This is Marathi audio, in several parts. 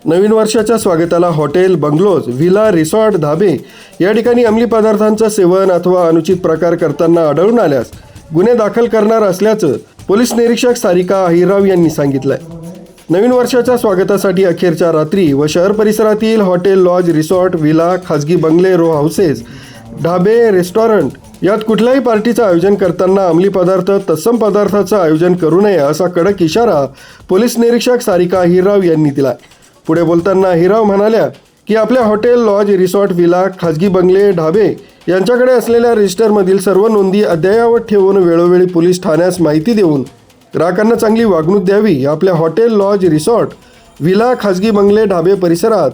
नवीन वर्षाच्या स्वागताला हॉटेल, बंगलोज, व्हिला, रिसॉर्ट, धाबे या ठिकाणी अंमली पदार्थांचं सेवन अथवा अनुचित प्रकार करताना आढळून आल्यास गुन्हे दाखल करणार असल्याचं पोलीस निरीक्षक सारिका अहिरराव यांनी सांगितलंय। नवीन वर्षाच्या स्वागतासाठी अखेरच्या रात्री व शहर परिसरातील हॉटेल, लॉज, रिसॉर्ट, व्हिला, खाजगी बंगले, रो हाऊसेस, ढाबे, रेस्टॉरंट यात कुठल्याही पार्टीचं आयोजन करताना अंमली पदार्थ, तत्सम पदार्थाचं आयोजन करू नये असा कडक इशारा पोलीस निरीक्षक सारिका अहिरराव यांनी दिला। पुढे बोलताना अहिरराव म्हणाल्या की आपल्या हॉटेल, लॉज, रिसॉर्ट, व्हिला, खाजगी बंगले, ढाबे यांच्याकडे असलेल्या रजिस्टरमधील सर्व नोंदी अद्ययावत ठेवून वेळोवेळी पोलीस ठाण्यास माहिती देऊन ग्राहकांना चांगली वागणूक द्यावी। आपल्या हॉटेल, लॉज, रिसॉर्ट, व्हिला, खाजगी बंगले, ढाबे परिसरात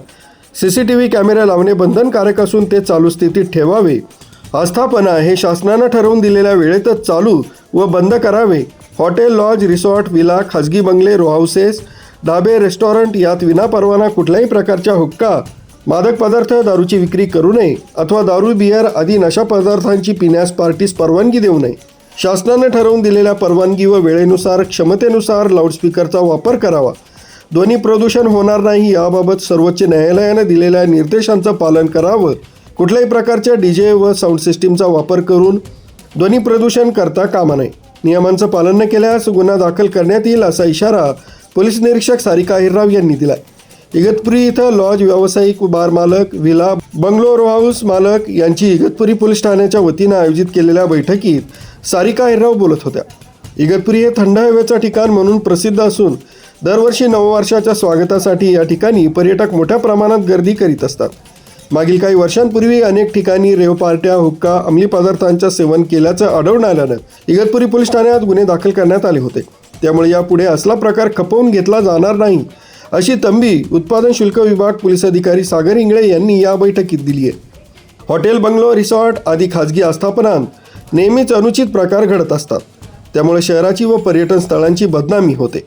CCTV कॅमेरे लावणे बंधनकारक असून ते चालू स्थितीत ठेवावे। आस्थापना हे शासनानं ठरवून दिलेल्या वेळेतच चालू व बंद करावे। हॉटेल, लॉज, रिसॉर्ट, व्हिला, खाजगी बंगले, रो हाऊसेस, ढाबे, रेस्टॉरंट यात विनापरवाना कुठल्याही प्रकारच्या हुक्का, मादक पदार्थ, दारूची विक्री करू नये अथवा दारू, बियर आदी नशा पदार्थांची पिण्यास पार्टीस परवानगी देऊ नये। शासनाने ठरवून दिलेल्या परवानगी व वेळेनुसार, क्षमतेनुसार लाऊडस्पीकरचा वापर करावा। ध्वनी प्रदूषण होणार नाही याबाबत सर्वोच्च न्यायालयाने दिलेल्या निर्देशांचं पालन करावं। कुठल्याही प्रकारच्या DJ व साऊंड सिस्टीमचा वापर करून ध्वनी प्रदूषण करता कामा नये। नियमांचं पालन न केल्यास गुन्हा दाखल करण्यात येईल असा इशारा पोलीस निरीक्षक सारिका अहिरराव यांनी दिला। इगतपुरी इथं लॉज, व्यावसायिक बार मालक, व्हिला, बंगलो, रो हाऊस मालक यांची इगतपुरी पोलीस ठाण्याच्या वतीनं आयोजित केलेल्या बैठकीत सारिका अहिरराव बोलत होत्या। इगतपुरी हे थंड हवेचं ठिकाण म्हणून प्रसिद्ध असून दरवर्षी नववर्षाच्या स्वागतासाठी या ठिकाणी पर्यटक मोठ्या प्रमाणात गर्दी करीत असतात। मागील काही वर्षांपूर्वी अनेक ठिकाणी रेव पार्ट्या, हुक्का, अंमली पदार्थांचं सेवन केल्याचं आढळून आल्यानं इगतपुरी पोलीस ठाण्यात गुन्हे दाखल करण्यात आले होते। त्यामुळे यापुढे असला प्रकार खपवून घेतला जाणार नाही अशी तंबी उत्पादन शुल्क विभाग पोलीस अधिकारी सागर इंगळे यांनी या बैठकीत दिली आहे। हॉटेल, बंगलो, रिसॉर्ट आदी खाजगी आस्थापनांत नेहमीच अनुचित प्रकार घडत असतात। त्यामुळे शहराची व पर्यटन स्थळांची बदनामी होते।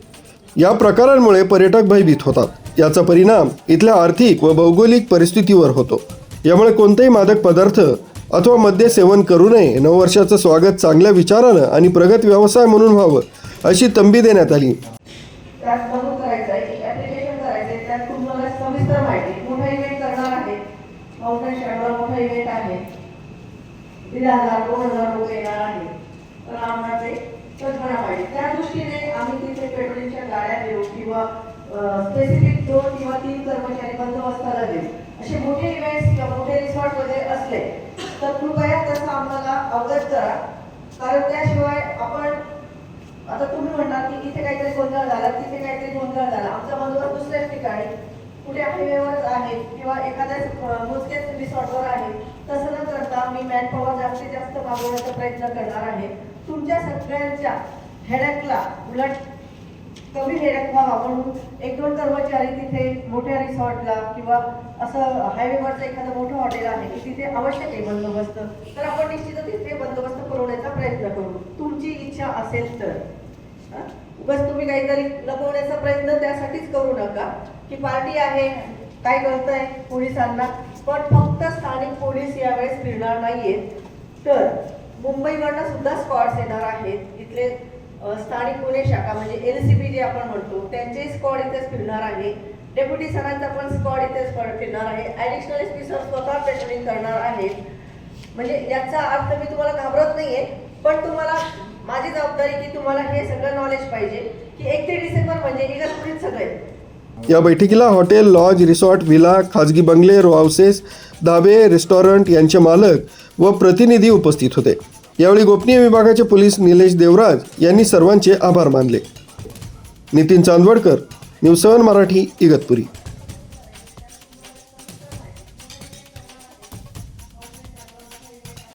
या प्रकारांमुळे पर्यटक भयभीत होतात। याचा परिणाम इथल्या आर्थिक व भौगोलिक परिस्थितीवर होतो। यामुळे कोणतेही मादक पदार्थ अथवा मद्य सेवन करू नये। नववर्षाचं स्वागत चांगल्या विचारानं आणि प्रगत व्यवसाय म्हणून व्हावं अशी तंबी देण्यात आली। त्यात नमूद करायचं आहे की ॲप्लिकेशन करायचं आहे, त्यात तुम्हाला सविस्तर माहिती मोठा इव्हेंट करणार आहे, माउंटेन स्टँडवर मोठा इव्हेंट आहे, 1,000-2,000 लोक येणार आहे, तर आम्हाला ते कल्पना पाहिजे। त्या दृष्टीने आम्ही तिथे पेट्रोलिंगच्या गाड्या देऊ किंवा स्पेसिफिक 2 किंवा 3 कर्मचारी बंदोबस्ताला देऊ। असे मोठे इव्हेंट्स किंवा मोठे रिसॉर्ट वगैरे असले तर कृपया तसं आम्हाला अवगत करा, कारण त्याशिवाय आपण आता तुम्ही म्हणणार की इथे काहीतरी गोंधळ झाला, तिथे काहीतरी गोंधळ झाला, आमचा बंदोबस्त दुसऱ्याच ठिकाणी कुठे हायवेवरच आहे किंवा एखाद्या मोजक्याच रिसॉर्टवर आहे, तसं न करता मी मॅनपॉवर जास्तीत जास्त मागवण्याचा प्रयत्न करणार आहे। तुमच्या सगळ्यांच्या हेडॅकला उलट कमी हेडॅक व्हावा म्हणून 1-2 कर्मचारी तिथे मोठ्या रिसॉर्टला किंवा असं हायवेवरचं एखादं मोठं हॉटेल आहे की तिथे आवश्यक आहे बंदोबस्त, तर आपण निश्चितच तिथे बंदोबस्त पुरवण्याचा प्रयत्न करू, तुमची इच्छा असेल तर। बस तुम्ही काहीतरी लपवण्याचा प्रयत्न त्यासाठीच करू नका की पार्टी आहे, काय कळतंय पोलिसांना, पण फक्त स्थानिक पोलीस यावेळेस फिरणार नाहीयेत, तर मुंबईवरनं सुद्धा स्क्वॉड्स येणार आहेत। इथले स्थानिक गुन्हे शाखा म्हणजे LCB जे आपण म्हणतो त्यांचे स्क्वॉड इथेच फिरणार आहे, डेप्युटी सरांचा पण स्क्वॉड इथेच फिरणार आहे, ॲडिशनल SP सर स्वतः पेट्रोलिंग करणार आहेत। म्हणजे याचा अर्थ मी तुम्हाला घाबरत नाहीये, पण तुम्हाला माझी जबाबदारी की तुम्हाला हे सगळं नॉलेज पाहिजे की 31 डिसेंबर म्हणजे इगतपुरीत सगळे। या बैठकीला हॉटेल, लॉज, रिसॉर्ट, व्हिला, खाजगी बंगले, रो हाऊसेस, ढाबे, रेस्टॉरंट यांचे मालक व प्रतिनिधी उपस्थित होते। यावेळी गोपनीय विभागाचे पोलीस निलेश देवराज यांनी सर्वांचे आभार मानले। नितीन चांदवडकर, न्यूज 7 मराठी, इगतपुरी।